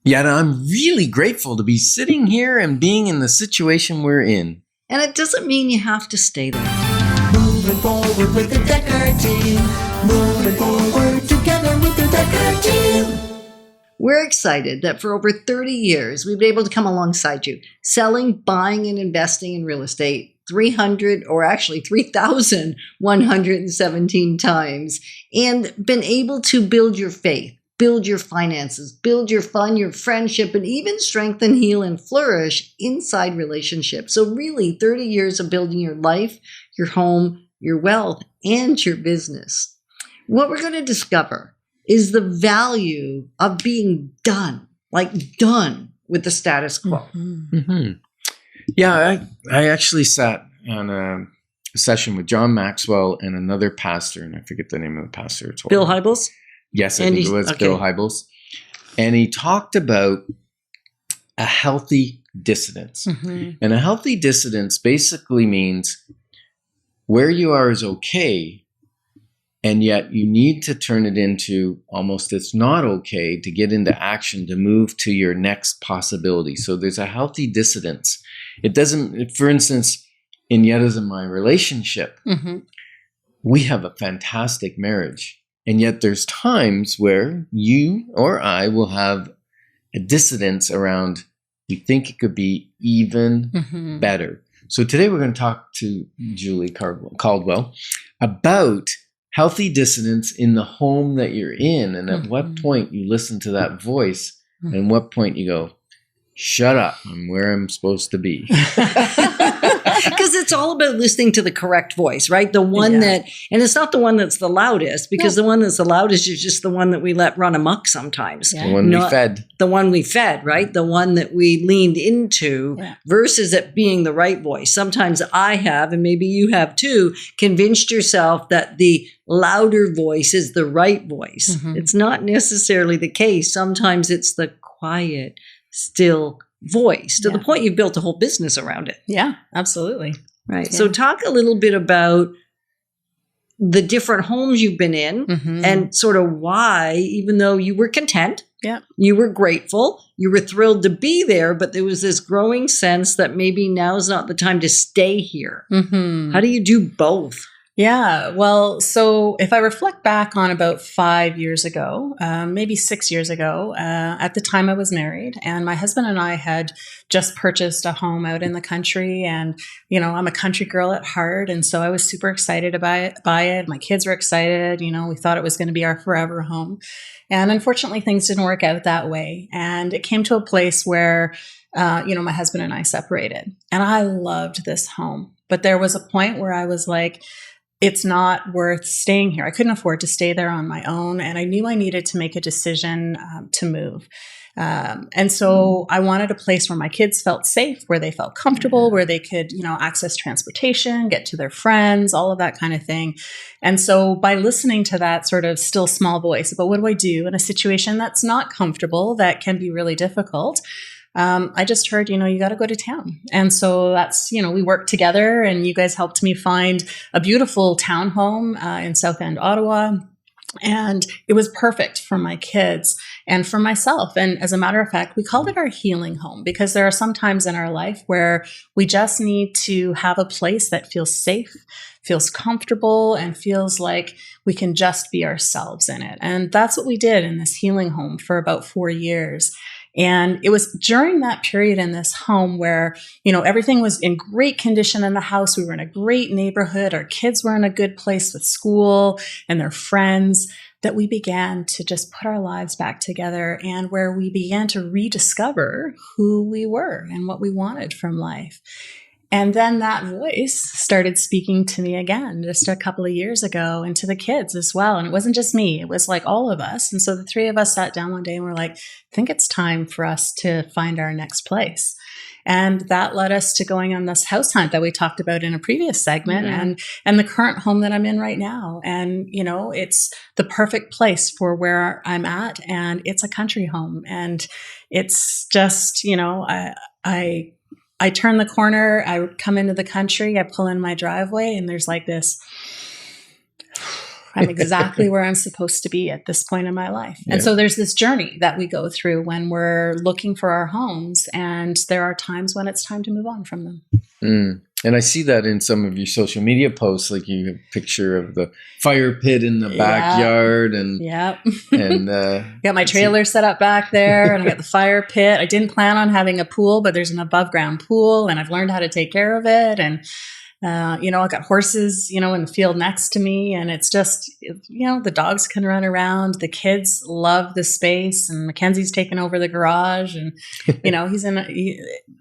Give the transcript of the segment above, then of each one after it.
Yet I'm really grateful to be sitting here and being in the situation we're in. And it doesn't mean you have to stay there. Moving forward with the Decker team. Moving forward together with the Decker team. We're excited that for over 30 years, we've been able to come alongside you, selling, buying, and investing in real estate 3,117 times, and been able to build your faith, build your finances, build your fun, your friendship, and even strengthen, heal, and flourish inside relationships. So really, 30 years of building your life, your home, your wealth, and your business. What we're going to discover is the value of being done with the status quo. Mm-hmm. Mm-hmm. Yeah, I actually sat on a session with John Maxwell and another pastor, and I forget the name of the pastor. It's Bill Hybels? Yes, I think it was Bill Hybels. And he talked about a healthy dissonance. Mm-hmm. And a healthy dissonance basically means where you are is okay, and yet you need to turn it into almost it's not okay to get into action to move to your next possibility. So there's a healthy dissonance. It doesn't, for instance, in Yetta's and my relationship, mm-hmm. we have a fantastic marriage. And yet there's times where you or I will have a dissonance around we think it could be even mm-hmm. better. So today we're going to talk to Julie Caldwell about healthy dissonance in the home that you're in, and at mm-hmm. what point you listen to that voice, mm-hmm. and what point you go, shut up, I'm where I'm supposed to be. Because it's all about listening to the correct voice, right? The one that, and it's not the one that's the loudest, because the one that's the loudest is just the one that we let run amok sometimes. Yeah. The one we fed. The one we fed, right? The one that we leaned into versus it being the right voice. Sometimes I have, and maybe you have too, convinced yourself that the louder voice is the right voice. Mm-hmm. It's not necessarily the case. Sometimes it's the quiet, still voice to the point you've built a whole business around it. Yeah, absolutely. Right. Yeah. So talk a little bit about the different homes you've been in mm-hmm. and sort of why, even though you were content, you were grateful, you were thrilled to be there, but there was this growing sense that maybe now is not the time to stay here. Mm-hmm. How do you do both? Yeah, well, so if I reflect back on about 5 years ago, maybe 6 years ago, at the time I was married, and my husband and I had just purchased a home out in the country, and, you know, I'm a country girl at heart, and so I was super excited by it. My kids were excited, you know, we thought it was going to be our forever home. And unfortunately, things didn't work out that way. And it came to a place where, my husband and I separated, and I loved this home. But there was a point where I was like, it's not worth staying here. I couldn't afford to stay there on my own. And I knew I needed to make a decision to move. And so I wanted a place where my kids felt safe, where they felt comfortable, where they could, access transportation, get to their friends, all of that kind of thing. And so by listening to that sort of still small voice about what do I do in a situation that's not comfortable, that can be really difficult, I just heard, you got to go to town. And so that's, we worked together, and you guys helped me find a beautiful townhome in South End, Ottawa. And it was perfect for my kids and for myself. And as a matter of fact, we called it our healing home, because there are some times in our life where we just need to have a place that feels safe, feels comfortable, and feels like we can just be ourselves in it. And that's what we did in this healing home for about 4 years. And it was during that period in this home where, everything was in great condition in the house. We were in a great neighborhood. Our kids were in a good place with school and their friends, that we began to just put our lives back together, and where we began to rediscover who we were and what we wanted from life. And then that voice started speaking to me again just a couple of years ago, and to the kids as well. And it wasn't just me, it was like all of us. And so the three of us sat down one day and we're like, I think it's time for us to find our next place. And that led us to going on this house hunt that we talked about in a previous segment, and the current home that I'm in right now. And, it's the perfect place for where I'm at, and it's a country home. And it's just, I turn the corner, I come into the country, I pull in my driveway, and there's like this I'm exactly where I'm supposed to be at this point in my life. Yeah. And so there's this journey that we go through when we're looking for our homes, and there are times when it's time to move on from them. And I see that in some of your social media posts, like you have a picture of the fire pit in the backyard, and and got my trailer set up back there, and I got the fire pit. I didn't plan on having a pool, but there's an above ground pool, and I've learned how to take care of it. And I got horses, in the field next to me, and it's just, the dogs can run around. The kids love the space, and Mackenzie's taken over the garage, and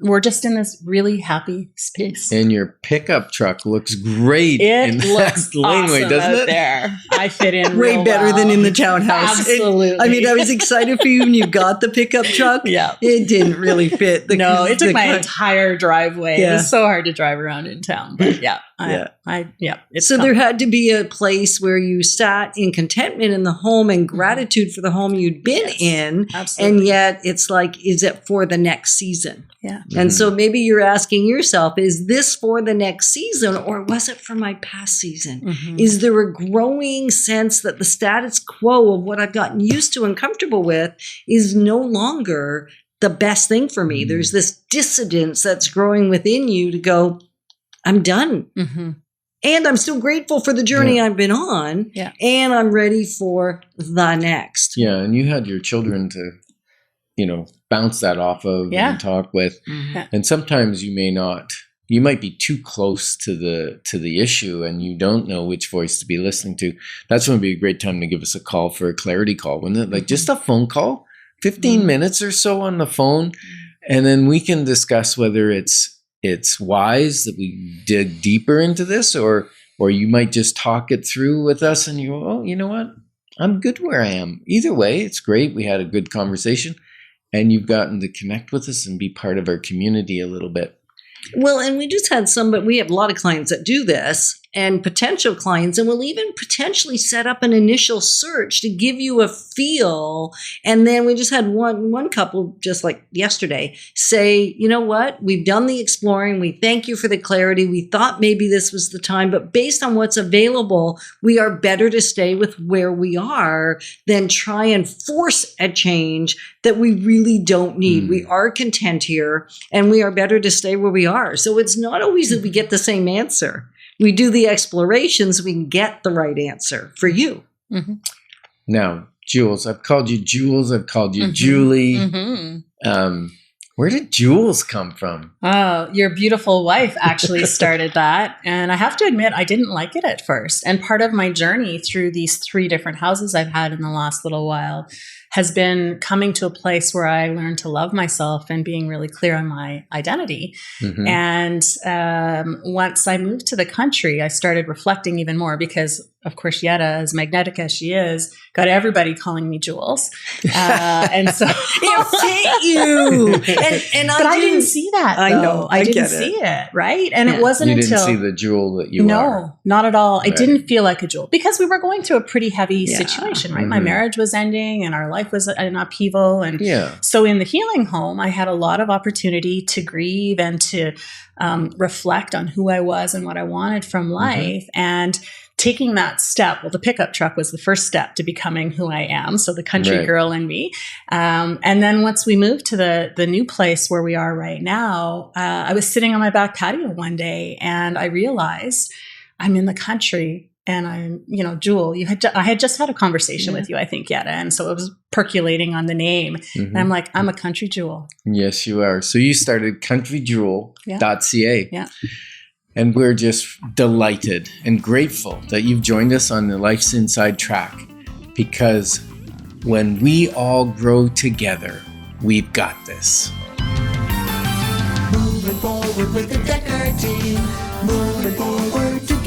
we're just in this really happy space. And your pickup truck looks great in looks that laneway, doesn't it? There, I fit in way better than in the townhouse. Absolutely. I was excited for you when you got the pickup truck. Yeah, it didn't really fit. It took my entire driveway. Yeah. It was so hard to drive around in town. But So there had to be a place where you sat in contentment in the home and gratitude for the home you'd been in. Absolutely. And yet it's like, is it for the next season? Yeah. And so maybe you're asking yourself, is this for the next season, or was it for my past season? Is there a growing sense that the status quo of what I've gotten used to and comfortable with is no longer the best thing for me? There's this dissidence that's growing within you to go, I'm done. And I'm still grateful for the journey I've been on. Yeah. And I'm ready for the next. Yeah. And you had your children to, bounce that off of and talk with. And sometimes you might be too close to the issue, and you don't know which voice to be listening to. That's when it'd be a great time to give us a call for a clarity call, wouldn't it? Like just a phone call, 15 minutes or so on the phone. And then we can discuss whether it's wise that we dig deeper into this, or you might just talk it through with us and you go, oh, you know what? I'm good where I am. Either way, it's great. We had a good conversation, and you've gotten to connect with us and be part of our community a little bit. Well, and we just had but we have a lot of clients that do this, and potential clients, and we'll even potentially set up an initial search to give you a feel. And then we just had one couple, just like yesterday, say, you know what, we've done the exploring. We thank you for the clarity. We thought maybe this was the time, but based on what's available, we are better to stay with where we are than try and force a change that we really don't need. We are content here, and we are better to stay where we are. So it's not always that we get the same answer. We do the explorations, we can get the right answer for you. Now, Jules, I've called you Jules. I've called you Julie. Where did Jules come from? Oh, your beautiful wife actually started that. And I have to admit, I didn't like it at first. And part of my journey through these 3 different houses I've had in the last little while has been coming to a place where I learned to love myself and being really clear on my identity. And once I moved to the country, I started reflecting even more because, of course, Yetta, as magnetic as she is, got everybody calling me Jules. And so it fit you. But I didn't see that, though. I know. I didn't see it, right? And it wasn't until... You didn't see the jewel that you are. No, not at all. Right. I didn't feel like a jewel because we were going through a pretty heavy situation, right? My marriage was ending and our life was in upheaval. And so in the healing home, I had a lot of opportunity to grieve and to reflect on who I was and what I wanted from life. And taking that step, well, the pickup truck was the first step to becoming who I am. So the country girl in me. And then once we moved to the new place where we are right now, I was sitting on my back patio one day and I realized I'm in the country. And I'm, Jewel, I had just had a conversation with you, I think, Yetta. And so it was percolating on the name. And I'm like, I'm a country jewel. Yes, you are. So you started countryjewel.ca. Yeah. And we're just delighted and grateful that you've joined us on the Life's Inside track, because when we all grow together, we've got this. Moving forward with the Decker team. Moving forward together.